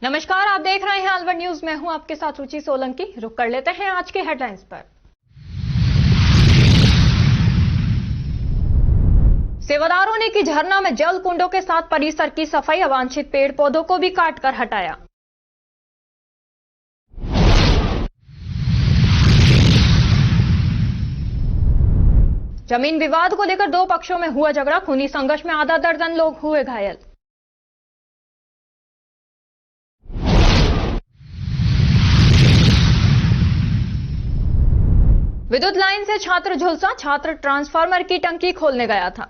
नमस्कार, आप देख रहे हैं अलवर न्यूज। मैं हूं आपके साथ रुचि सोलंकी। रुक कर लेते हैं आज के हेडलाइंस पर। सेवादारों ने की झरना में जल कुंडों के साथ परिसर की सफाई, अवांछित पेड़ पौधों को भी काटकर हटाया। जमीन विवाद को लेकर दो पक्षों में हुआ झगड़ा, खूनी संघर्ष में आधा दर्जन लोग हुए घायल। विद्युत लाइन से छात्र झुलसा, छात्र ट्रांसफार्मर की टंकी खोलने गया था।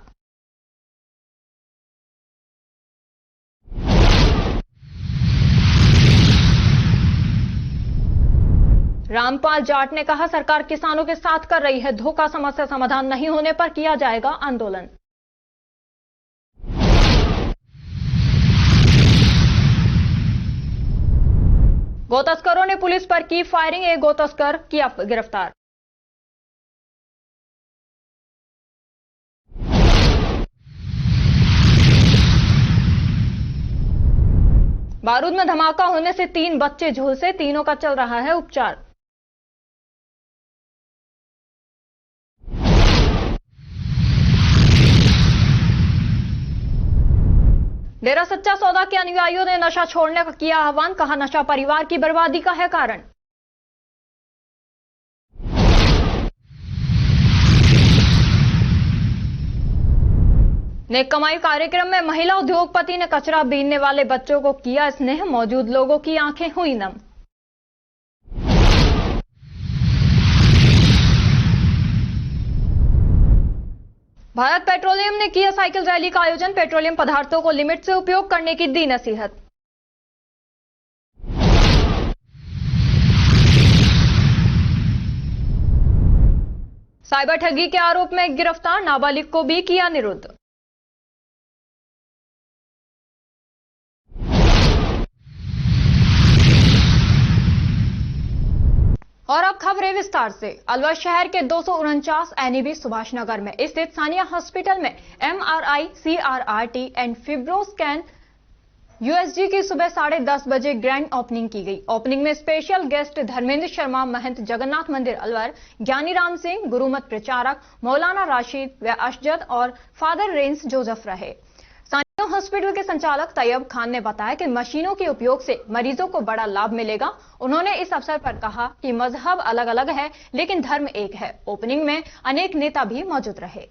रामपाल जाट ने कहा, सरकार किसानों के साथ कर रही है धोखा, समस्या समाधान नहीं होने पर किया जाएगा आंदोलन। गो तस्करों ने पुलिस पर की फायरिंग, एक गो तस्कर किया गिरफ्तार। बारूद में धमाका होने से 3 बच्चे झुलसे, तीनों का चल रहा है उपचार। डेरा सच्चा सौदा के अनुयायियों ने नशा छोड़ने का किया आह्वान, कहा नशा परिवार की बर्बादी का है कारण। नेक कमाई कार्यक्रम में महिला उद्योगपति ने कचरा बीनने वाले बच्चों को किया स्नेह, मौजूद लोगों की आंखें हुई नम। भारत पेट्रोलियम ने किया साइकिल रैली का आयोजन, पेट्रोलियम पदार्थों को लिमिट से उपयोग करने की दी नसीहत। साइबर ठगी के आरोप में गिरफ्तार नाबालिग को भी किया निरुद्ध। और अब खबरें विस्तार से। अलवर शहर के 249 एनईबी सुभाष नगर में स्थित सानिया हॉस्पिटल में एमआरआई, सीआरआरटी एंड फिब्रोस्कैन यूएसजी की सुबह 10:30 बजे ग्रैंड ओपनिंग की गई। ओपनिंग में स्पेशल गेस्ट धर्मेंद्र शर्मा, महंत जगन्नाथ मंदिर अलवर, ज्ञानी राम सिंह, गुरुमत प्रचारक मौलाना राशिद व अशजद और फादर रेंस जोसेफ रहे। सानिया हॉस्पिटल के संचालक तैयब खान ने बताया कि मशीनों के उपयोग से मरीजों को बड़ा लाभ मिलेगा। उन्होंने इस अवसर पर कहा कि मजहब अलग अलग है लेकिन धर्म एक है। ओपनिंग में अनेक नेता भी मौजूद रहे।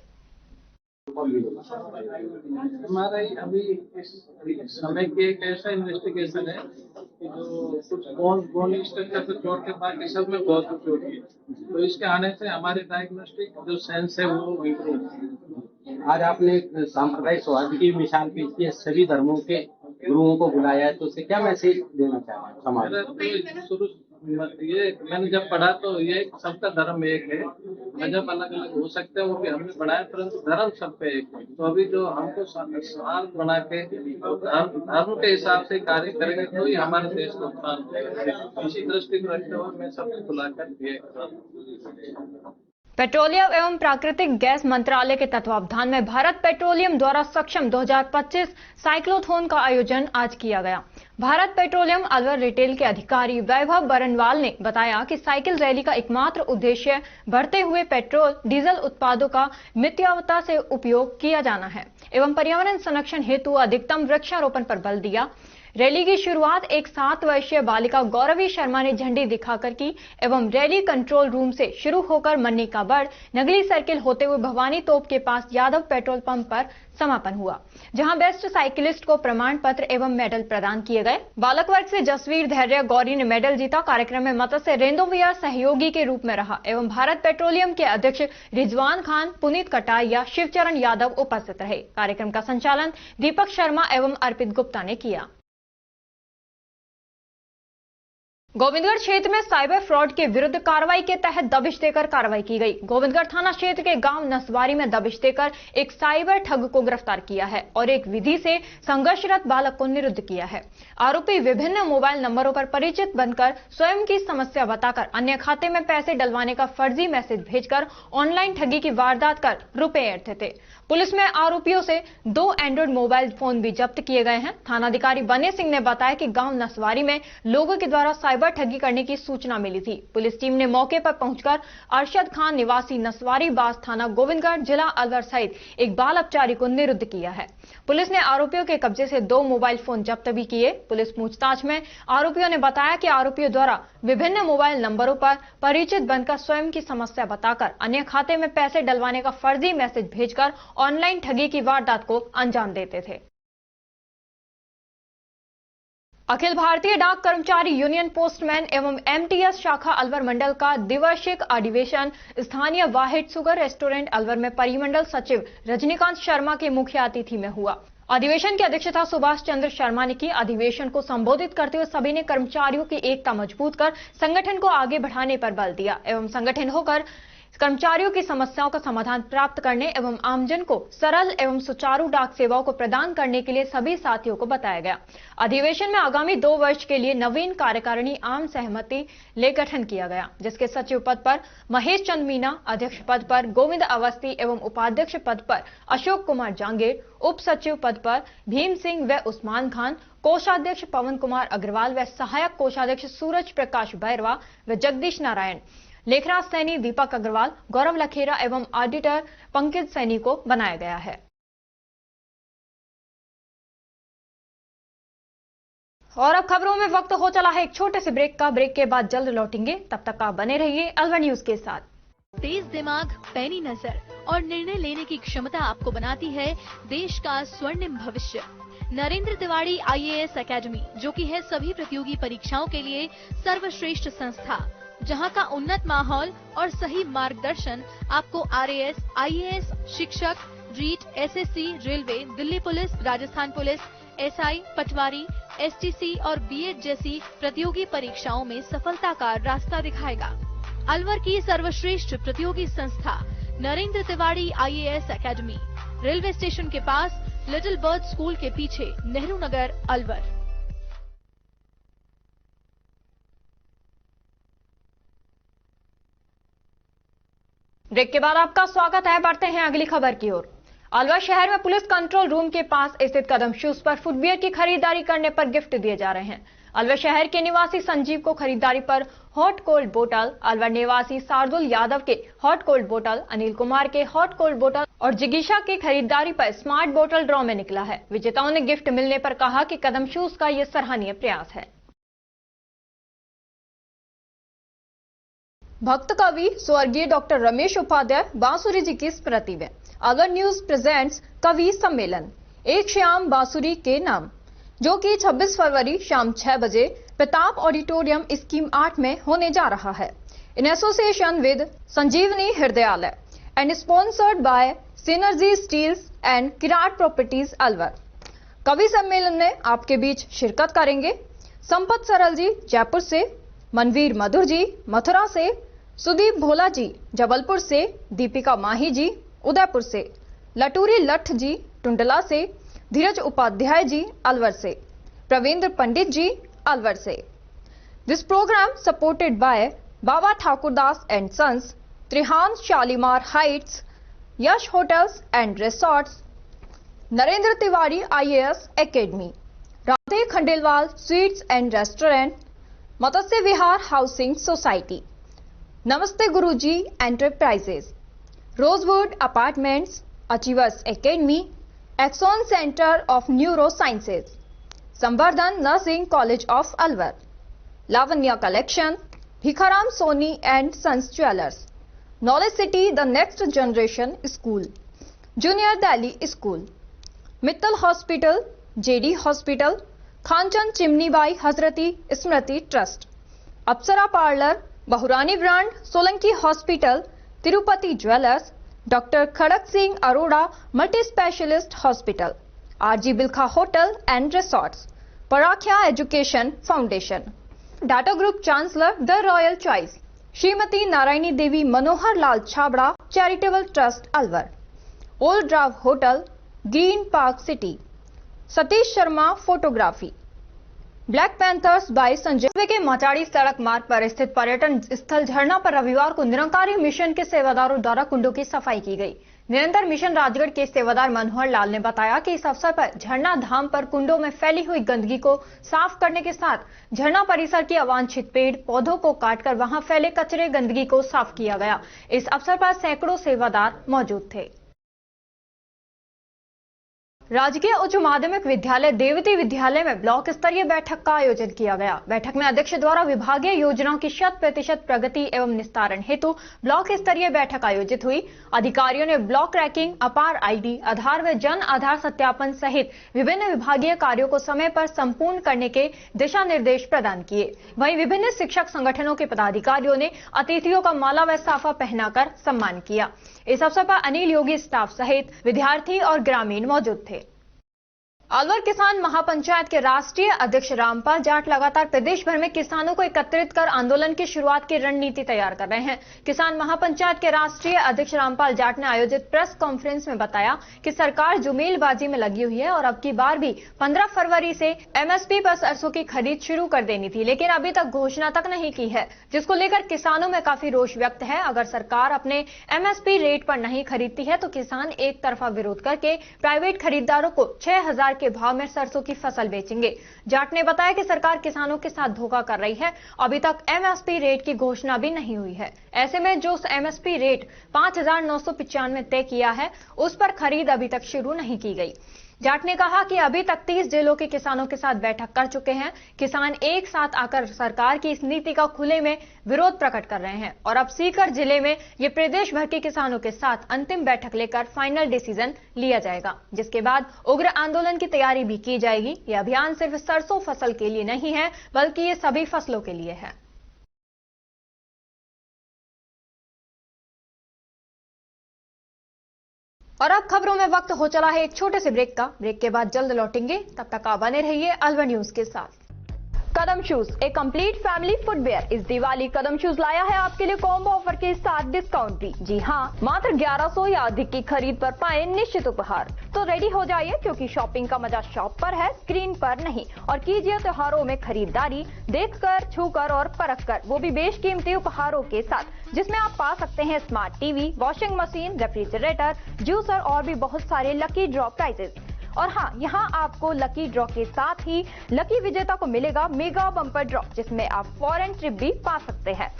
हमारा अभी इस समय की एक ऐसा इन्वेस्टिगेशन है कि जो कुछ बोन स्ट्रक्चर से छोड़ के बाकी सब में बहुत उपयोग है, तो इसके आने से हमारे डायग्नोस्टिक जो सेंस है वो इम्प्रूव। आज आपने सांप्रदायिक सौहार्द की मिसाल पेश की है, सभी धर्मों के गुरुओं को बुलाया है, तो उससे क्या मैसेज देना चाह रहे हैं समाज तो शुरू ये मैंने जब पढ़ा तो ये सबका धर्म एक है, मजहब अलग अलग हो सकते हैं वो भी हमने पढ़ाया, परंतु धर्म सब पे एक है। तो अभी जो हमको स्वार्थ बना के धर्म के हिसाब से कार्य करेंगे तो ही हमारे देश को नुकसान होगा। इसी दृष्टि को रखते हुए मैं सबको बुलाकर ये पेट्रोलियम एवं प्राकृतिक गैस मंत्रालय के तत्वावधान में भारत पेट्रोलियम द्वारा सक्षम 2025 साइक्लोथॉन का आयोजन आज किया गया। भारत पेट्रोलियम अलवर रिटेल के अधिकारी वैभव बरनवाल ने बताया कि साइकिल रैली का एकमात्र उद्देश्य बढ़ते हुए पेट्रोल डीजल उत्पादों का मितव्ययता से उपयोग किया जाना है एवं पर्यावरण संरक्षण हेतु अधिकतम वृक्षारोपण पर बल दिया। रैली की शुरुआत एक 7 वर्षीय बालिका गौरवी शर्मा ने झंडी दिखाकर की एवं रैली कंट्रोल रूम से शुरू होकर मन्नी का बड़ नगली सर्किल होते हुए भवानी तोप के पास यादव पेट्रोल पंप पर समापन हुआ, जहां बेस्ट साइकिलिस्ट को प्रमाण पत्र एवं मेडल प्रदान किए गए। बालक वर्ग से जसवीर धैर्य गौरी ने मेडल जीता। कार्यक्रम में मत्स्य रेंदोविया सहयोगी के रूप में रहा एवं भारत पेट्रोलियम के अध्यक्ष रिजवान खान, पुनीत कटारिया, शिवचरण यादव उपस्थित रहे। कार्यक्रम का संचालन दीपक शर्मा एवं अर्पित गुप्ता ने किया। गोविंदगढ़ क्षेत्र में साइबर फ्रॉड के विरुद्ध कार्रवाई के तहत दबिश देकर कार्रवाई की गई। गोविंदगढ़ थाना क्षेत्र के गांव नसवारी में दबिश देकर एक साइबर ठग को गिरफ्तार किया है और एक विधि से संघर्षरत बालक को निरुद्ध किया है। आरोपी विभिन्न मोबाइल नंबरों पर परिचित बनकर स्वयं की समस्या बताकर अन्य खाते में पैसे डलवाने का फर्जी मैसेज भेजकर ऑनलाइन ठगी की वारदात कर रुपए ऐंठते थे। पुलिस में आरोपियों से 2 एंड्रॉइड मोबाइल फोन भी जब्त किए गए हैं। थानाधिकारी बने सिंह ने बताया कि गांव नसवारी में लोगों के द्वारा साइबर ठगी करने की सूचना मिली थी। पुलिस टीम ने मौके पर पहुंचकर अरशद खान निवासी नसवारी बास थाना गोविंदगढ़ जिला अलवर सहित एक बाल अपचारी को निरुद्ध किया है। पुलिस ने आरोपियों के कब्जे से 2 मोबाइल फोन जब्त भी किए। पुलिस पूछताछ में आरोपियों ने बताया कि आरोपियों द्वारा विभिन्न मोबाइल नंबरों पर परिचित बनकर स्वयं की समस्या बताकर अन्य खाते में पैसे डलवाने का फर्जी मैसेज भेजकर ऑनलाइन ठगी की वारदात को अंजाम देते थे। अखिल भारतीय डाक कर्मचारी यूनियन पोस्टमैन एवं एमटीएस शाखा अलवर मंडल का द्विवार्षिक अधिवेशन स्थानीय वाहिद सुगर रेस्टोरेंट अलवर में परिमंडल सचिव रजनीकांत शर्मा के मुख्य अतिथि में हुआ। अधिवेशन की अध्यक्षता सुभाष चंद्र शर्मा ने की। अधिवेशन को संबोधित करते हुए सभी ने कर्मचारियों की एकता मजबूत कर संगठन को आगे बढ़ाने पर बल दिया एवं संगठन होकर कर्मचारियों की समस्याओं का समाधान प्राप्त करने एवं आमजन को सरल एवं सुचारू डाक सेवाओं को प्रदान करने के लिए सभी साथियों को बताया गया। अधिवेशन में आगामी 2 वर्ष के लिए नवीन कार्यकारिणी आम सहमति ले गठन किया गया, जिसके सचिव पद पर महेश चंद मीना, अध्यक्ष पद पर गोविंद अवस्थी एवं उपाध्यक्ष पद पर अशोक कुमार जांगेर, उप सचिव पद पर भीम सिंह व उस्मान खान, कोषाध्यक्ष पवन कुमार अग्रवाल व सहायक कोषाध्यक्ष सूरज प्रकाश बैरवा व जगदीश नारायण, लेखराज सैनी, दीपक अग्रवाल, गौरव लखेरा एवं ऑडिटर पंकज सैनी को बनाया गया है। और अब खबरों में वक्त हो चला है एक छोटे से ब्रेक का। ब्रेक के बाद जल्द लौटेंगे, तब तक आप बने रहिए अलवर न्यूज के साथ। तेज दिमाग, पैनी नजर और निर्णय लेने की क्षमता आपको बनाती है देश का स्वर्णिम भविष्य। नरेंद्र तिवारी IAS एकेडमी, जो कि है सभी प्रतियोगी परीक्षाओं के लिए सर्वश्रेष्ठ संस्था, जहां का उन्नत माहौल और सही मार्गदर्शन आपको RAS, IAS, शिक्षक, REET, SSC, railway, Delhi police, Rajasthan police, SI, पटवारी, STC और B.Ed जैसी प्रतियोगी परीक्षाओं में सफलता का रास्ता दिखाएगा। अलवर की सर्वश्रेष्ठ प्रतियोगी संस्था Narendra Tiwari IAS academy, railway station के पास, लिटिल बर्ड स्कूल के पीछे, नेहरू नगर, अलवर। ब्रेक के बाद आपका स्वागत है। बढ़ते हैं अगली खबर की ओर। अलवर शहर में पुलिस कंट्रोल रूम के पास स्थित कदम शूज पर फुटवियर की खरीदारी करने पर गिफ्ट दिए जा रहे हैं। अलवर शहर के निवासी संजीव को खरीदारी पर हॉट कोल्ड बोतल, अलवर निवासी शार्दुल यादव के हॉट कोल्ड बोतल, अनिल कुमार के हॉट कोल्ड बोतल और जिगीशा की खरीदारी पर स्मार्ट बोतल ड्रॉ में निकला है। विजेताओं ने गिफ्ट मिलने पर कहा कि कदम शूज का ये सराहनीय प्रयास है। भक्त कवि स्वर्गीय डॉक्टर रमेश उपाध्याय बांसुरी जी की स्मृति में अलवर न्यूज प्रेजेंट्स कवि सम्मेलन एक श्याम बांसुरी के नाम, जो कि 26 फरवरी शाम 6 बजे प्रताप ऑडिटोरियम स्कीम 8 में होने जा रहा है, in association with Sanjeevani Hridayalaya and sponsored by Synergy Steels and Kirat Properties Alwar. कवि सम्मेलन में आपके बीच शिरकत करेंगे संपत सरल जी जयपुर से, मनवीर मधुर जी मथुरा से, सुदीप भोला जी जबलपुर से, दीपिका माही जी उदयपुर से, लटूरी लठ जी टुंडला से, धीरज उपाध्याय जी अलवर से, प्रवींद्र पंडित जी अलवर से। This programme supported by Baba Thakurdas and Sons, Trihan Shalimar Heights, Yash Hotels and Resorts, Narendra Tiwari IAS Academy, Radhe Khandelwal Sweets and Restaurant, Matsya Vihar Housing Society, Namaste Guruji Enterprises, Rosewood Apartments, Achievers Academy, Axon Centre of Neuro Sciences, Samvardhan Nursing College of Alwar, Lavanya Collection, Bhikharam Soni and Sons Jewellers, Knowledge City the Next Generation School, Junior Delhi School, Mittal Hospital, JD Hospital, Khanchand Chimnibai Hazrati Smriti trust, Apsara parlour, Bahurani brand, Solanki hospital, Tirupati jewellers, doctor Khadak Singh Arora multi specialist hospital, RG Bilkha hotel and resorts, Parakhya education foundation, data group chancellor the royal choice, Shrimati Narayani Devi Manohar Lal Chhabra charitable trust Alwar, old ड्राव hotel green park city, Satish Sharma photography, black panthers by Sanjay के मचाड़ी सड़क मार्ग पर स्थित पर्यटन स्थल झरना पर रविवार को निरंकारी मिशन के सेवादारों द्वारा कुंडों की सफाई की गई। निरंतर मिशन राजगढ़ के सेवादार मनोहर लाल ने बताया कि इस अवसर पर झरना धाम पर कुंडों में फैली हुई गंदगी को साफ करने के साथ झरना परिसर की अवांछित पेड़ पौधों को काटकर वहां फैले कचरे गंदगी को साफ किया गया। इस अवसर पर सैकड़ों सेवादार मौजूद थे। राजकीय उच्च माध्यमिक विद्यालय देवती विद्यालय में ब्लॉक स्तरीय बैठक का आयोजन किया गया। बैठक में अध्यक्ष द्वारा विभागीय योजनाओं की 100% प्रगति एवं निस्तारण हेतु ब्लॉक स्तरीय बैठक आयोजित हुई। अधिकारियों ने ब्लॉक रैंकिंग, अपार आईडी, आधार व जन आधार सत्यापन सहित विभिन्न विभागीय कार्यों को समय पर संपूर्ण करने के दिशा निर्देश प्रदान किए। वहीं विभिन्न शिक्षक संगठनों के पदाधिकारियों ने अतिथियों का माला व साफा पहनाकर सम्मान किया। इस अवसर पर अनिल योगी स्टाफ सहित विद्यार्थी और ग्रामीण मौजूद थे। अलवर किसान महापंचायत के राष्ट्रीय अध्यक्ष रामपाल जाट लगातार प्रदेश भर में किसानों को एकत्रित कर आंदोलन की शुरुआत की रणनीति तैयार कर रहे हैं। किसान महापंचायत के राष्ट्रीय अध्यक्ष रामपाल जाट ने आयोजित प्रेस कॉन्फ्रेंस में बताया कि सरकार जुमेलबाजी में लगी हुई है और अब की बार भी 15 फरवरी से एमएसपी पर सरसों की खरीद शुरू कर देनी थी, लेकिन अभी तक घोषणा तक नहीं की है, जिसको लेकर किसानों में काफी रोष व्यक्त है। अगर सरकार अपने एमएसपी रेट पर नहीं खरीदती है तो किसान एक तरफा विरोध करके प्राइवेट खरीदारों को 6000 के भाव में सरसों की फसल बेचेंगे। जाट ने बताया कि सरकार किसानों के साथ धोखा कर रही है। अभी तक एमएसपी रेट की घोषणा भी नहीं हुई है। ऐसे में जो एमएसपी रेट 5995 तय किया है, उस पर खरीद अभी तक शुरू नहीं की गई। जाट ने कहा कि अभी तक 30 जिलों के किसानों के साथ बैठक कर चुके हैं। किसान एक साथ आकर सरकार की इस नीति का खुले में विरोध प्रकट कर रहे हैं और अब सीकर जिले में ये प्रदेश भर के किसानों के साथ अंतिम बैठक लेकर फाइनल डिसीजन लिया जाएगा, जिसके बाद उग्र आंदोलन की तैयारी भी की जाएगी। ये अभियान सिर्फ सरसों फसल के लिए नहीं है, बल्कि ये सभी फसलों के लिए है। और अब खबरों में वक्त हो चला है एक छोटे से ब्रेक का। ब्रेक के बाद जल्द लौटेंगे, तब तक आप बने रहिए अलवर न्यूज के साथ। कदम शूज, एक कंप्लीट फैमिली फुटवेयर। इस दिवाली कदम शूज लाया है आपके लिए कॉम्बो ऑफर के साथ डिस्काउंट भी। जी हाँ, मात्र 1100 या अधिक की खरीद पर पाए निश्चित उपहार। तो रेडी हो जाइए, क्योंकि शॉपिंग का मजा शॉप पर है, स्क्रीन पर नहीं। और कीजिए त्योहारों में खरीदारी देखकर, छूकर और परखकर, वो भी बेशकीमती उपहारों के साथ, जिसमें आप पा सकते हैं smart TV, washing machine, refrigerator, juicer और भी बहुत सारे लकी ड्रॉ प्राइजेस। और हाँ, यहाँ आपको लकी ड्रॉ के साथ ही लकी विजेता को मिलेगा मेगा बम्पर ड्रॉ, जिसमें आप फॉरेन ट्रिप भी पा सकते हैं।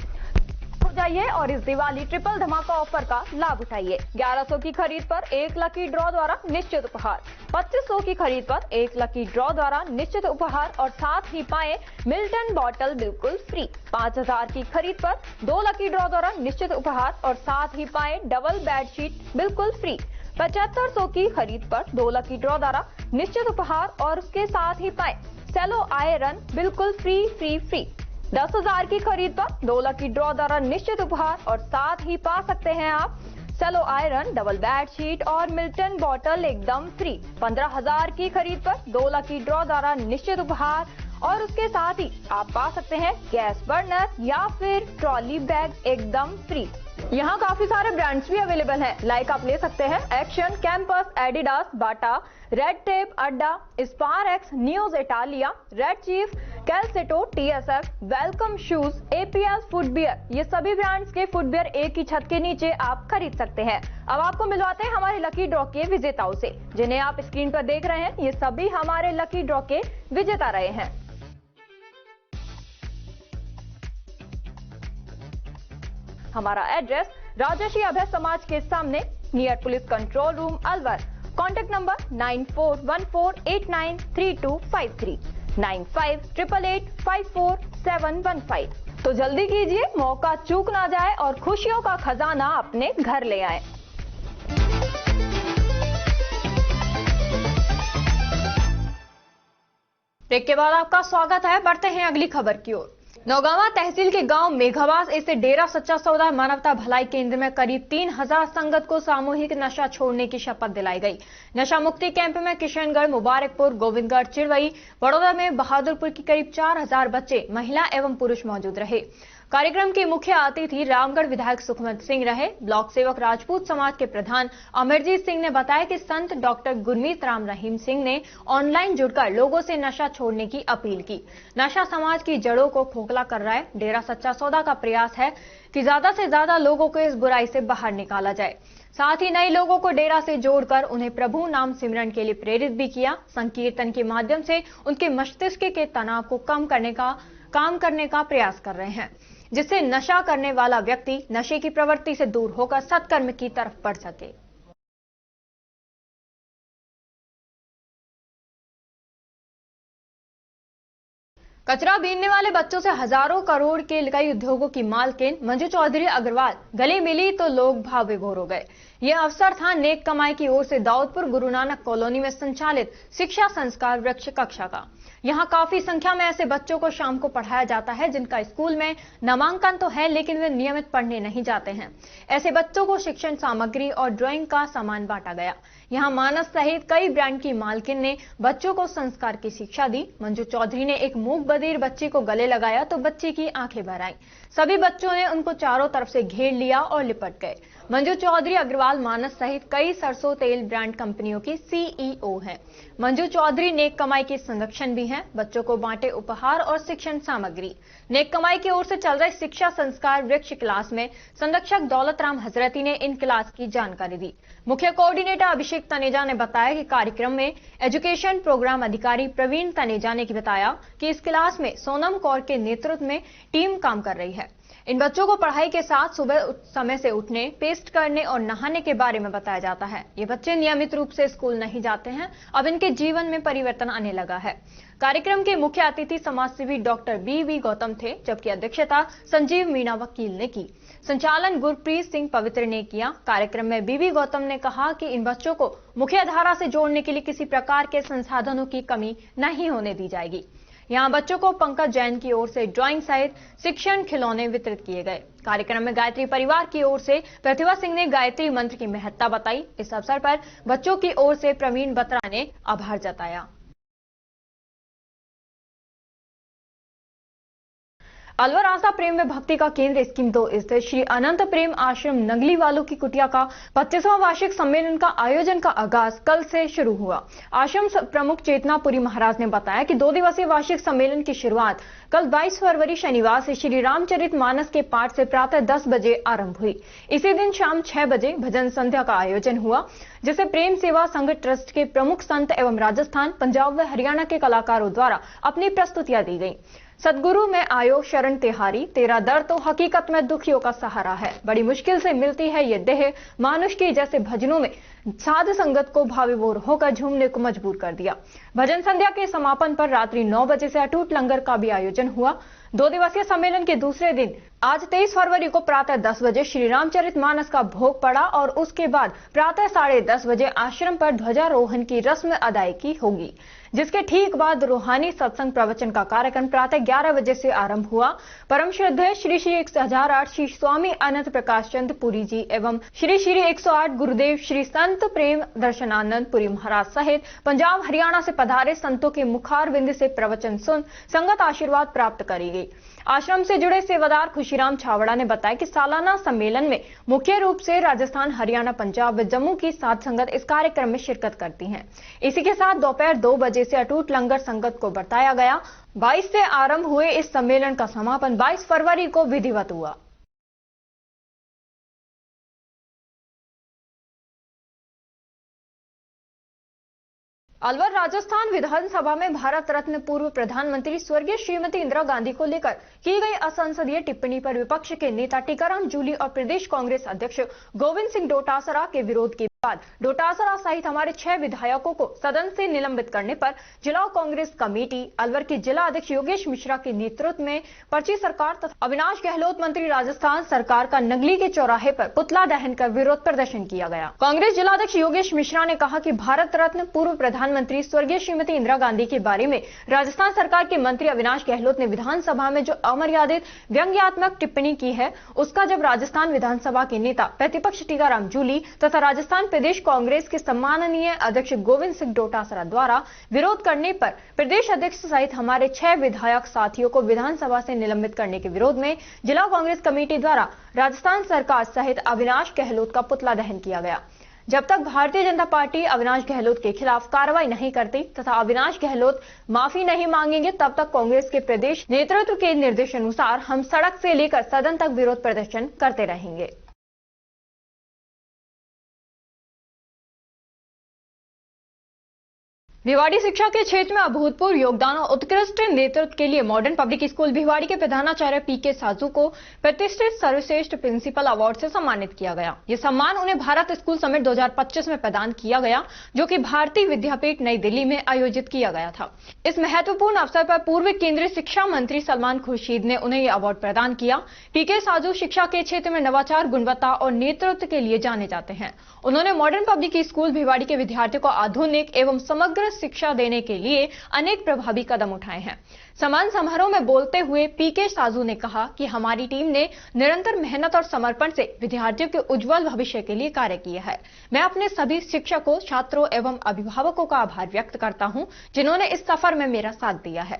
हो जाइए और इस दिवाली ट्रिपल धमाका ऑफर का लाभ उठाइए। 1100 की खरीद पर एक लकी ड्रॉ द्वारा निश्चित उपहार, 2500 की खरीद पर एक लकी ड्रॉ द्वारा निश्चित उपहार और साथ ही पाए मिल्टन बॉटल बिल्कुल फ्री। 5000 की खरीद पर 2 लकी ड्रॉ द्वारा निश्चित उपहार और साथ ही पाए डबल बेडशीट बिल्कुल फ्री। 7500 की खरीद पर 2 लकी ड्रॉ द्वारा निश्चित उपहार और उसके साथ ही पाए सेलो आयरन बिल्कुल फ्री। 10,000 की खरीद पर 2 लकी ड्रॉ द्वारा निश्चित उपहार और साथ ही पा सकते हैं आप सेलो आयरन, डबल बेडशीट और मिल्टन बॉटल एकदम फ्री। 15,000 की खरीद पर 2 लकी ड्रॉ द्वारा निश्चित उपहार और उसके साथ ही आप पा सकते हैं गैस बर्नर या फिर ट्रॉली बैग एकदम फ्री। यहाँ काफी सारे ब्रांड्स भी अवेलेबल हैं, लाइक आप ले सकते हैं action, campus, Adidas, Bata, red tape, Adda, sparx, news Italia, red chief, Calcetto, TSF, welcome shoes, APL footwear. ये सभी ब्रांड्स के फुटवियर एक ही छत के नीचे आप खरीद सकते हैं। अब आपको मिलवाते हैं हमारे लकी ड्रॉ के विजेताओं से, जिन्हें आप स्क्रीन पर देख रहे हैं। ये सभी हमारे लकी ड्रॉ के विजेता रहे हैं। हमारा एड्रेस राजर्षि अभय समाज के सामने, near police control room Alwar. Contact number 9414893253, 9588854715। तो जल्दी कीजिए, मौका चूक ना जाए और खुशियों का खजाना अपने घर ले आए। ब्रेक के बाद आपका स्वागत है। बढ़ते हैं अगली खबर की ओर। नौगावा तहसील के गांव मेघावास स्थित डेरा सच्चा सौदा मानवता भलाई केंद्र में करीब 3000 संगत को सामूहिक नशा छोड़ने की शपथ दिलाई गई। नशा मुक्ति कैंप में किशनगढ़, मुबारकपुर, गोविंदगढ़, चिड़वई, बड़ौदा में बहादुरपुर की करीब 4000 बच्चे, महिला एवं पुरुष मौजूद रहे। कार्यक्रम के मुख्य अतिथि रामगढ़ विधायक सुखमत सिंह रहे। ब्लॉक सेवक राजपूत समाज के प्रधान अमरजीत सिंह ने बताया कि संत डॉक्टर गुरमीत राम रहीम सिंह ने ऑनलाइन जुड़कर लोगों से नशा छोड़ने की अपील की। नशा समाज की जड़ों को खोखला कर रहा है। डेरा सच्चा सौदा का प्रयास है कि ज्यादा से ज्यादा लोगों को इस बुराई से बाहर निकाला जाए। साथ ही नए लोगों को डेरा से जोड़कर उन्हें प्रभु नाम सिमरन के लिए प्रेरित भी किया। संकीर्तन के माध्यम से उनके मस्तिष्क के तनाव को कम करने का प्रयास कर रहे हैं, जिससे नशा करने वाला व्यक्ति नशे की प्रवृत्ति से दूर होकर सत्कर्म की तरफ बढ़ सके। कचरा बीनने वाले बच्चों से हजारों करोड़ के कई उद्योगों की मालकिन मंजू चौधरी अग्रवाल गले मिली तो लोग भाव विभोर हो गए। यह अवसर था नेक कमाई की ओर से दाऊदपुर गुरु नानक कॉलोनी में संचालित शिक्षा संस्कार वृक्ष कक्षा का। यहाँ काफी संख्या में ऐसे बच्चों को शाम को पढ़ाया जाता है जिनका स्कूल में नामांकन तो है लेकिन वे नियमित पढ़ने नहीं जाते हैं। ऐसे बच्चों को शिक्षण सामग्री और ड्राइंग का सामान बांटा गया। यहाँ मानस सहित कई ब्रांड की मालकिन ने बच्चों को संस्कार की शिक्षा दी। मंजू चौधरी ने एक मूक बधिर बच्ची को गले लगाया तो बच्ची की आंखें भर आईं। सभी बच्चों ने उनको चारों तरफ से घेर लिया और लिपट गए। मंजू चौधरी अग्रवाल मानस सहित कई सरसों तेल ब्रांड कंपनियों की सीईओ हैं। मंजू चौधरी नेक कमाई के संरक्षण भी हैं। बच्चों को बांटे उपहार और शिक्षण सामग्री। नेक कमाई की ओर से चल रहे शिक्षा संस्कार वृक्ष क्लास में संरक्षक दौलत राम हजरती ने इन क्लास की जानकारी दी। मुख्य कोऑर्डिनेटर अभिषेक तनेजा ने बताया कि कार्यक्रम में एजुकेशन प्रोग्राम अधिकारी प्रवीण तनेजा ने बताया कि इस क्लास में सोनम कौर के नेतृत्व में टीम काम कर रही है। इन बच्चों को पढ़ाई के साथ सुबह समय से उठने, पेस्ट करने और नहाने के बारे में बताया जाता है। ये बच्चे नियमित रूप से स्कूल नहीं जाते हैं। अब इनके जीवन में परिवर्तन आने लगा है। कार्यक्रम के मुख्य अतिथि समाजसेवी डॉक्टर बी गौतम थे, जबकि अध्यक्षता संजीव मीणा वकील ने की। संचालन गुरप्रीत सिंह पवित्र ने किया। कार्यक्रम में बी गौतम ने कहा कि इन बच्चों को मुख्य धारा से जोड़ने के लिए किसी प्रकार के संसाधनों की कमी नहीं होने दी जाएगी। यहाँ बच्चों को पंकज जैन की ओर से ड्राइंग सहित शिक्षण खिलौने वितरित किए गए। कार्यक्रम में गायत्री परिवार की ओर से प्रतिभा सिंह ने गायत्री मंत्र की महत्ता बताई। इस अवसर पर बच्चों की ओर से प्रवीण बत्रा ने आभार जताया। अलवर आस्था प्रेम में भक्ति का केंद्र स्कीम 2 स्थित श्री अनंत प्रेम आश्रम नंगली वालों की कुटिया का 25वां वार्षिक सम्मेलन का आयोजन का आगाज कल से शुरू हुआ। आश्रम प्रमुख चेतनापुरी महाराज ने बताया कि 2 दिवसीय वार्षिक सम्मेलन की शुरुआत कल 22 फरवरी शनिवार से श्री रामचरित मानस के पाठ से प्रातः 10 बजे आरंभ हुई। इसी दिन शाम 6 बजे भजन संध्या का आयोजन हुआ, जिसे प्रेम सेवा संघ ट्रस्ट के प्रमुख संत एवं राजस्थान, पंजाब व हरियाणा के कलाकारों द्वारा अपनी प्रस्तुतियां दी गई। सदगुरु में आयो शरण तिहारी, तेरा दर तो हकीकत में दुखियों का सहारा है, बड़ी मुश्किल से मिलती है ये देह मानुष की, जैसे भजनों में साध संगत को भाविभोर होकर झूमने को मजबूर कर दिया। भजन संध्या के समापन पर रात्रि 9 बजे से अटूट लंगर का भी आयोजन हुआ। 2 दिवसीय सम्मेलन के दूसरे दिन आज 23 फरवरी को प्रातः 10 बजे श्री रामचरित मानस का भोग पड़ा और उसके बाद प्रातः 10:30 बजे आश्रम पर ध्वजारोहण की रस्म अदायगी होगी, जिसके ठीक बाद रूहानी सत्संग प्रवचन का कार्यक्रम प्रातः 11 बजे से आरंभ हुआ। परम श्रद्धेय श्री 1008 श्री स्वामी अनंत प्रकाश चंद पुरी जी एवं श्री 108 गुरुदेव श्री संत प्रेम दर्शनानंद पुरी महाराज सहित पंजाब हरियाणा से पधारे संतों के मुखार बिंद से प्रवचन सुन संगत आशीर्वाद प्राप्त करी गई। आश्रम से जुड़े सेवादार खुशीराम छावड़ा ने बताया कि सालाना सम्मेलन में मुख्य रूप से राजस्थान, हरियाणा, पंजाब व जम्मू की साध संगत इस कार्यक्रम में शिरकत करती हैं। इसी के साथ दोपहर 2 बजे से अटूट लंगर संगत को बरताया गया। 22 से आरंभ हुए इस सम्मेलन का समापन 22 फरवरी को विधिवत हुआ। अलवर राजस्थान विधानसभा में भारत रत्न पूर्व प्रधानमंत्री स्वर्गीय श्रीमती इंदिरा गांधी को लेकर की गई असंसदीय टिप्पणी पर विपक्ष के नेता टीकाराम जूली और प्रदेश कांग्रेस अध्यक्ष गोविंद सिंह डोटासरा के विरोध के बाद डोटासरा सहित हमारे 6 विधायकों को सदन से निलंबित करने पर जिला कांग्रेस कमेटी अलवर के जिला अध्यक्ष योगेश मिश्रा के नेतृत्व में पर्ची सरकार तथा अविनाश गहलोत मंत्री राजस्थान सरकार का नगली के चौराहे पर पुतला दहन कर विरोध प्रदर्शन किया गया। कांग्रेस जिला अध्यक्ष योगेश मिश्रा ने कहा कि भारत रत्न पूर्व प्रधानमंत्री स्वर्गीय श्रीमती इंदिरा गांधी के बारे में राजस्थान सरकार के मंत्री अविनाश गहलोत ने विधानसभा में जो अमर्यादित व्यंग्यात्मक टिप्पणी की है, उसका जब राजस्थान विधानसभा के नेता प्रतिपक्ष टीकाराम जूली तथा राजस्थान प्रदेश कांग्रेस के सम्माननीय अध्यक्ष गोविंद सिंह डोटासरा द्वारा विरोध करने पर प्रदेश अध्यक्ष सहित हमारे 6 विधायक साथियों को विधानसभा से निलंबित करने के विरोध में जिला कांग्रेस कमेटी द्वारा राजस्थान सरकार सहित अविनाश गहलोत का पुतला दहन किया गया। जब तक भारतीय जनता पार्टी अविनाश गहलोत के खिलाफ कार्रवाई नहीं करती तथा अविनाश गहलोत माफी नहीं मांगेंगे, तब तक कांग्रेस के प्रदेश नेतृत्व के निर्देशानुसार हम सड़क से लेकर सदन तक विरोध प्रदर्शन करते रहेंगे। भिवाड़ी शिक्षा के क्षेत्र में अभूतपूर्व योगदान और उत्कृष्ट नेतृत्व के लिए मॉडर्न पब्लिक स्कूल भिवाड़ी के प्रधानाचार्य पीके साजू को प्रतिष्ठित सर्वश्रेष्ठ प्रिंसिपल अवार्ड से सम्मानित किया गया। ये सम्मान उन्हें भारत स्कूल समिट 2025 में प्रदान किया गया, जो कि भारतीय विद्यापीठ नई दिल्ली में आयोजित किया गया था। इस महत्वपूर्ण अवसर पर पूर्व केंद्रीय शिक्षा मंत्री सलमान खुर्शीद ने उन्हें यह अवार्ड प्रदान किया। पीके साजू शिक्षा के क्षेत्र में नवाचार, गुणवत्ता और नेतृत्व के लिए जाने जाते हैं। उन्होंने मॉडर्न पब्लिक स्कूल भिवाड़ी के विद्यार्थियों को आधुनिक एवं समग्र शिक्षा देने के लिए अनेक प्रभावी कदम उठाए हैं। सम्मान समारोह में बोलते हुए पीके साजू ने कहा कि हमारी टीम ने निरंतर मेहनत और समर्पण से विद्यार्थियों के उज्जवल भविष्य के लिए कार्य किया है। मैं अपने सभी शिक्षकों, छात्रों एवं अभिभावकों का आभार व्यक्त करता हूं, जिन्होंने इस सफर में मेरा साथ दिया है।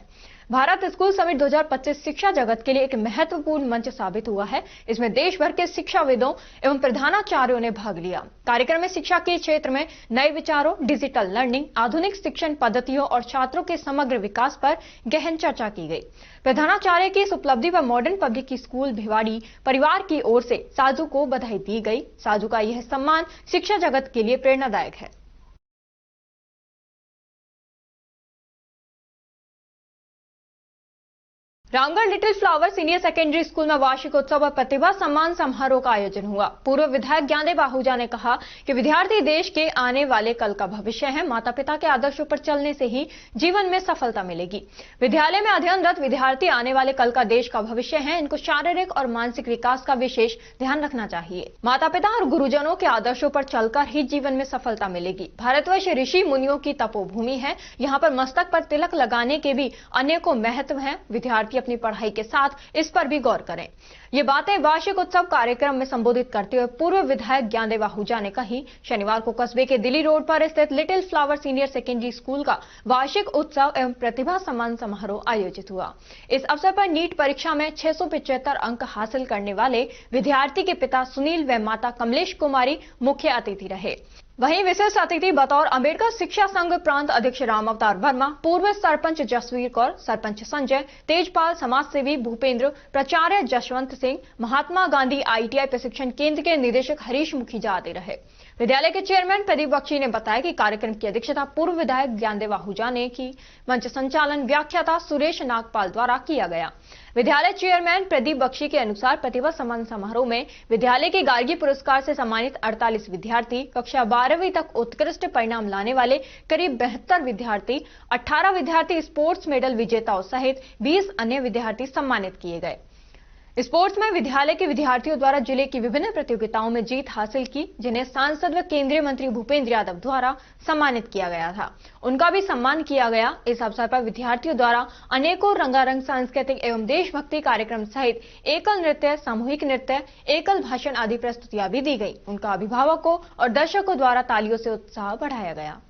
भारत स्कूल समिट 2025 शिक्षा जगत के लिए एक महत्वपूर्ण मंच साबित हुआ है। इसमें देश भर के शिक्षाविदों एवं प्रधानाचार्यों ने भाग लिया। कार्यक्रम में शिक्षा के क्षेत्र में नए विचारों, डिजिटल लर्निंग, आधुनिक शिक्षण पद्धतियों और छात्रों के समग्र विकास पर गहन चर्चा की गई। प्रधानाचार्य की इस उपलब्धि पर मॉडर्न पब्लिक स्कूल भिवाड़ी परिवार की ओर से साजू को बधाई दी गई। साजू का यह सम्मान शिक्षा जगत के लिए प्रेरणादायक है। Ramgarh little flower senior secondary school में वार्षिक उत्सव और प्रतिभा सम्मान समारोह का आयोजन हुआ। पूर्व विधायक ज्ञानदेव आहूजा ने कहा कि विद्यार्थी देश के आने वाले कल का भविष्य है। माता पिता के आदर्शों पर चलने से ही जीवन में सफलता मिलेगी। विद्यालय में अध्ययनरत विद्यार्थी आने वाले कल का देश का भविष्य है। इनको शारीरिक और मानसिक विकास का विशेष ध्यान रखना चाहिए। माता पिता और गुरुजनों के आदर्शों पर चलकर ही जीवन में सफलता मिलेगी। भारतवर्ष ऋषि मुनियों की तपोभूमि है। यहाँ पर मस्तक पर तिलक लगाने के भी अनेकों महत्व हैं। विद्यार्थी अपनी पढ़ाई के साथ इस पर भी गौर करें। ये बातें वार्षिक उत्सव कार्यक्रम में संबोधित करते हुए पूर्व विधायक ज्ञानदेव आहूजा ने कही। शनिवार को कस्बे के दिल्ली रोड पर स्थित little flower senior secondary school का वार्षिक उत्सव एवं प्रतिभा सम्मान समारोह आयोजित हुआ। इस अवसर पर नीट परीक्षा में 675 अंक हासिल करने वाले विद्यार्थी के पिता सुनील व माता कमलेश कुमारी मुख्य अतिथि रहे। वहीं विशेष अतिथि बतौर अंबेडकर शिक्षा संघ प्रांत अध्यक्ष राम अवतार वर्मा, पूर्व सरपंच जसवीर कौर, सरपंच संजय, तेजपाल, समाजसेवी भूपेंद्र, प्राचार्य जशवंत सिंह, महात्मा गांधी ITI प्रशिक्षण केंद्र के निदेशक हरीश मुखीजा आदि रहे। विद्यालय के चेयरमैन प्रदीप बख्शी ने बताया कि कार्यक्रम की अध्यक्षता पूर्व विधायक ज्ञानदेव आहूजा ने की। मंच संचालन व्याख्याता सुरेश नागपाल द्वारा किया गया। विद्यालय चेयरमैन प्रदीप बख्शी के अनुसार प्रतिभा सम्मान समारोह में विद्यालय के गार्गी पुरस्कार से सम्मानित 48 विद्यार्थी, कक्षा 12वीं तक उत्कृष्ट परिणाम लाने वाले करीब 72 विद्यार्थी, 18 विद्यार्थी स्पोर्ट्स मेडल विजेताओं सहित 20 अन्य विद्यार्थी सम्मानित किए गए। स्पोर्ट्स में विद्यालय के विद्यार्थियों द्वारा जिले की विभिन्न प्रतियोगिताओं में जीत हासिल की, जिन्हें सांसद व केंद्रीय मंत्री भूपेंद्र यादव द्वारा सम्मानित किया गया था। उनका भी सम्मान किया गया। इस अवसर पर विद्यार्थियों द्वारा अनेकों रंगारंग सांस्कृतिक एवं देशभक्ति कार्यक्रम सहित एकल नृत्य, सामूहिक नृत्य, एकल भाषण आदि प्रस्तुतियां भी दी गई। उनका अभिभावकों और दर्शकों द्वारा तालियों से उत्साह बढ़ाया गया।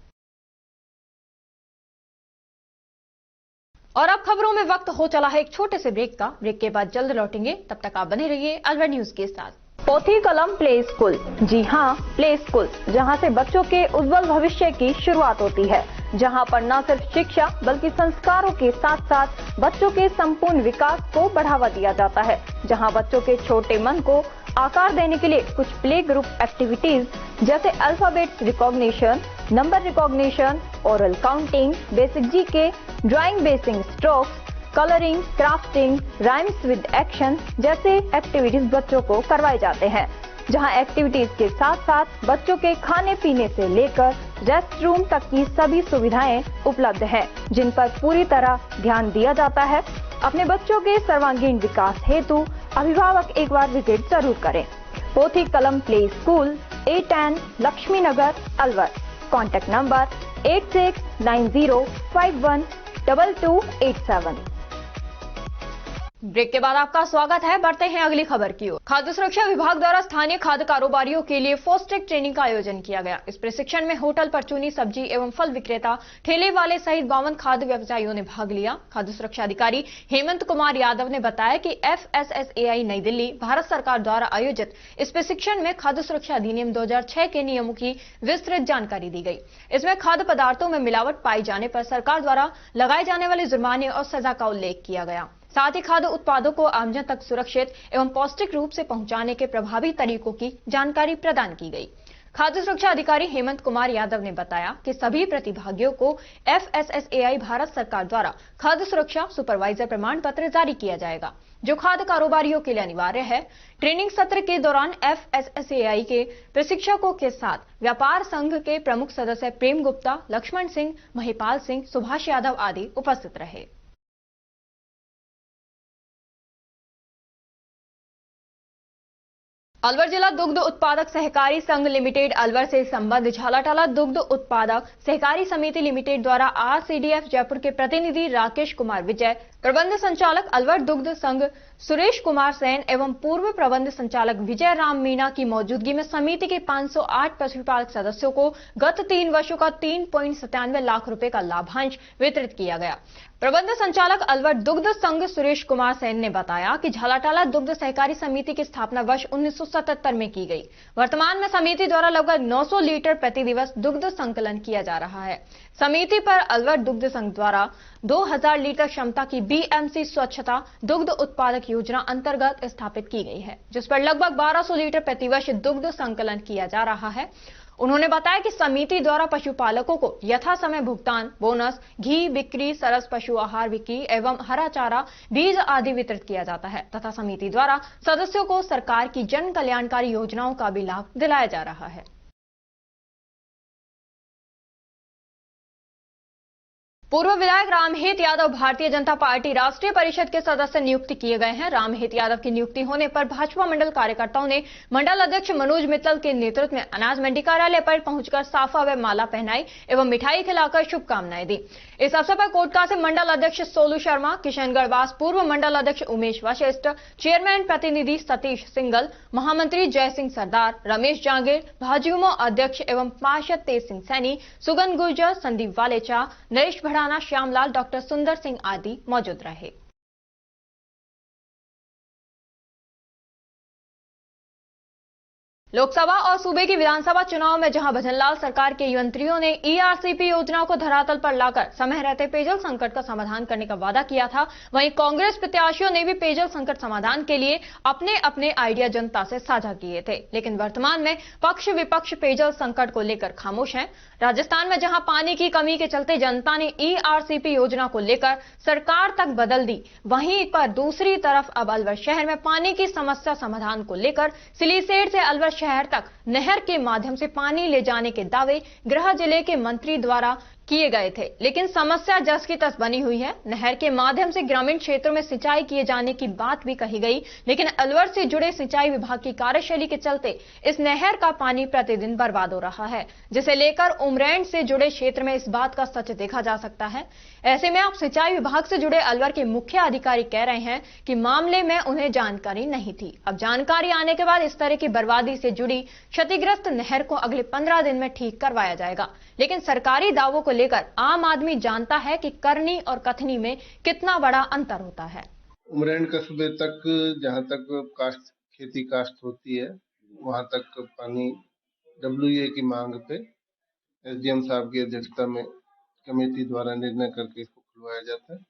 और अब खबरों में वक्त हो चला है एक छोटे से ब्रेक का। ब्रेक के बाद जल्द लौटेंगे, तब तक आप बने रहिए अलवर न्यूज के साथ। पोथी कलम प्ले स्कूल, जी हाँ, प्ले स्कूल, जहाँ से बच्चों के उज्जवल भविष्य की शुरुआत होती है, जहाँ पर न सिर्फ शिक्षा बल्कि संस्कारों के साथ साथ बच्चों के संपूर्ण विकास को बढ़ावा दिया जाता है, जहाँ बच्चों के छोटे मन को आकार देने के लिए कुछ प्ले ग्रुप एक्टिविटीज जैसे alphabet recognition, number recognition, oral counting, basic GK, drawing basic strokes, colouring, crafting, rhymes with action जैसे एक्टिविटीज बच्चों को करवाए जाते हैं। जहां एक्टिविटीज के साथ साथ बच्चों के खाने पीने से लेकर रेस्ट रूम तक की सभी सुविधाएं उपलब्ध हैं, जिन पर पूरी तरह ध्यान दिया जाता है। अपने बच्चों के सर्वांगीण विकास हेतु अभिभावक एक बार विजिट जरूर करें। Pothi Kalam play school, A10 Laxmi Nagar, Alwar. Contact number 8690512287। Break के बाद आपका स्वागत है। बढ़ते हैं अगली खबर की ओर। खाद्य सुरक्षा विभाग द्वारा स्थानीय खाद्य कारोबारियों के लिए फास्टैग ट्रेनिंग का आयोजन किया गया। इस प्रशिक्षण में होटल, परचूनी, सब्जी एवं फल विक्रेता, ठेले वाले सहित 52 खाद्य व्यवसायियों ने भाग लिया। खाद्य सुरक्षा अधिकारी हेमंत कुमार यादव ने बताया कि FSSAI नई दिल्ली भारत सरकार द्वारा आयोजित इस प्रशिक्षण में खाद्य सुरक्षा अधिनियम 2006 के नियमों की विस्तृत जानकारी दी गई। इसमें खाद्य पदार्थों में मिलावट पाई जाने पर सरकार द्वारा लगाए जाने वाले जुर्माने और सजा का उल्लेख किया गया। साथ ही खाद्य उत्पादों को आमजन तक सुरक्षित एवं पौष्टिक रूप से पहुंचाने के प्रभावी तरीकों की जानकारी प्रदान की गई। खाद्य सुरक्षा अधिकारी हेमंत कुमार यादव ने बताया कि सभी प्रतिभागियों को FSSAI भारत सरकार द्वारा खाद्य सुरक्षा सुपरवाइजर प्रमाण पत्र जारी किया जाएगा, जो खाद्य कारोबारियों के लिए अनिवार्य है। ट्रेनिंग सत्र के दौरान FSSAI के प्रशिक्षकों के साथ व्यापार संघ के प्रमुख सदस्य प्रेम गुप्ता, लक्ष्मण सिंह, महिपाल सिंह, सुभाष यादव आदि उपस्थित रहे। अलवर जिला दुग्ध उत्पादक सहकारी संघ लिमिटेड अलवर से संबद्ध झालाटाला दुग्ध उत्पादक सहकारी समिति लिमिटेड द्वारा RCDF जयपुर के प्रतिनिधि राकेश कुमार विजय, प्रबंध संचालक अलवर दुग्ध संघ सुरेश कुमार सेन एवं पूर्व प्रबंध संचालक विजय राम मीणा की मौजूदगी में समिति के 508 पशुपालक सदस्यों को गत 3 वर्षों का 3.97 लाख रुपए का लाभांश वितरित किया गया। प्रबंध संचालक अलवर दुग्ध संघ सुरेश कुमार सेन ने बताया कि झालाटाला दुग्ध सहकारी समिति की स्थापना वर्ष 1977 में की गई। वर्तमान में समिति द्वारा लगभग 900 लीटर प्रति दिवस दुग्ध संकलन किया जा रहा है। समिति पर अलवर दुग्ध संघ द्वारा 2000 लीटर क्षमता की BMC स्वच्छता दुग्ध उत्पादक योजना अंतर्गत स्थापित की गई है, जिस पर लगभग 1200 लीटर प्रतिवर्ष दुग्ध संकलन किया जा रहा है। उन्होंने बताया कि समिति द्वारा पशुपालकों को यथा समय भुगतान, बोनस, घी बिक्री, सरस पशु आहार बिक्री एवं हरा चारा, बीज आदि वितरित किया जाता है तथा समिति द्वारा सदस्यों को सरकार की जन कल्याणकारी योजनाओं का भी लाभ दिलाया जा रहा है। पूर्व विधायक रामहेत यादव भारतीय जनता पार्टी राष्ट्रीय परिषद के सदस्य नियुक्त किए गए हैं। रामहेत यादव की नियुक्ति होने पर भाजपा मंडल कार्यकर्ताओं ने मंडल अध्यक्ष मनोज मित्तल के नेतृत्व में अनाज मंडी कार्यालय पर पहुंचकर साफा व माला पहनाई एवं मिठाई खिलाकर शुभकामनाएं दी। इस अवसर पर कोटका से मंडल अध्यक्ष सोलू शर्मा, किशनगढ़ वास पूर्व मंडल अध्यक्ष उमेश वशिष्ठ, चेयरमैन प्रतिनिधि सतीश सिंगल, महामंत्री जय सिंह सरदार, रमेश जांगीर, भाजयुमो अध्यक्ष एवं पार्षद तेज सिंह सैनी, सुगन गुर्जर, संदीप वालेचा, नरेश भड़ाना, श्यामलाल, डॉक्टर सुंदर सिंह आदि मौजूद रहे। लोकसभा और सूबे की विधानसभा चुनाव में जहां भजनलाल सरकार के मंत्रियों ने ERCP योजना को धरातल पर लाकर समय रहते पेयजल संकट का समाधान करने का वादा किया था, वहीं कांग्रेस प्रत्याशियों ने भी पेयजल संकट समाधान के लिए अपने अपने आइडिया जनता से साझा किए थे। लेकिन वर्तमान में पक्ष विपक्ष पेयजल संकट को लेकर खामोश हैं। राजस्थान में जहां पानी की कमी के चलते जनता ने ERCP योजना को लेकर सरकार तक बदल दी, वहीं पर दूसरी तरफ अब अलवर शहर में पानी की समस्या समाधान को लेकर सिलीसेट से अलवर शहर तक नहर के माध्यम से पानी ले जाने के दावे गृह जिले के मंत्री द्वारा किए गए थे, लेकिन समस्या जस की तस बनी हुई है। नहर के माध्यम से ग्रामीण क्षेत्रों में सिंचाई किए जाने की बात भी कही गई, लेकिन अलवर से जुड़े सिंचाई विभाग की कार्यशैली के चलते इस नहर का पानी प्रतिदिन बर्बाद हो रहा है, जिसे लेकर उमरैंड से जुड़े क्षेत्र में इस बात का सच देखा जा सकता है। ऐसे में अब सिंचाई विभाग से जुड़े अलवर के मुख्य अधिकारी कह रहे हैं कि मामले में उन्हें जानकारी नहीं थी। अब जानकारी आने के बाद इस तरह की बर्बादी से जुड़ी क्षतिग्रस्त नहर को अगले 15 दिन में ठीक करवाया जाएगा, लेकिन सरकारी दावों को लेकर आम आदमी जानता है कि करनी और कथनी में कितना बड़ा अंतर होता है। उमरैंड कस्बे तक जहां तक खेती काश्त होती है, वहां तक पानी WA की मांग पे SDM साहब की अध्यक्षता में कमेटी द्वारा निर्णय करके इसको खुलवाया जाता है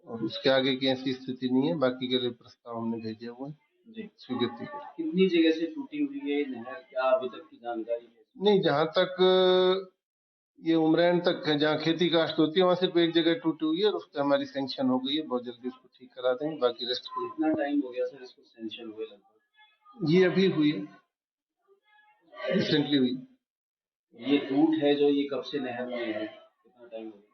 और उसके आगे की ऐसी स्थिति नहीं है। बाकी के लिए प्रस्ताव हमने भेजे हुए स्वीकृति के। कितनी जगह से टूटी हुई है नहर, क्या अभी तक की जानकारी है? नहीं, जहाँ तक ये उमरैंड तक है, जहाँ खेती काश्त होती है वहाँ सिर्फ एक जगह टूटी हुई है और उस पर हमारी सैंक्शन हो गई है। बहुत जल्दी उसको ठीक करा देंगे। बाकी रेस्ट को कितना टाइम हो गया सर इसको सैंक्शन हुए? लगभग ये अभी हुई है, रिसेंटली हुई। ये टूट है जो ये कब से नहर में है, कितना टाइम हो गया?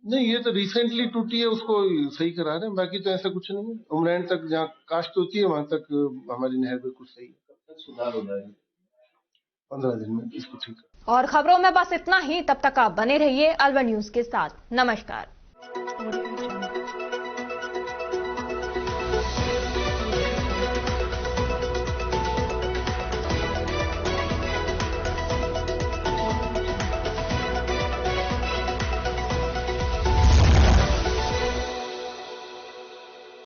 नहीं, ये तो रिसेंटली टूटी है, उसको सही करा रहे हैं, बाकी तो ऐसा कुछ नहीं है। उमरैन तक जहाँ कास्ट होती है वहां तक हमारी नहर बिल्कुल सही है। कब तक सुधार हो जाएगा? 15 दिन में इसको ठीक। और खबरों में बस इतना ही। तब तक आप बने रहिए अलवर न्यूज के साथ। नमस्कार।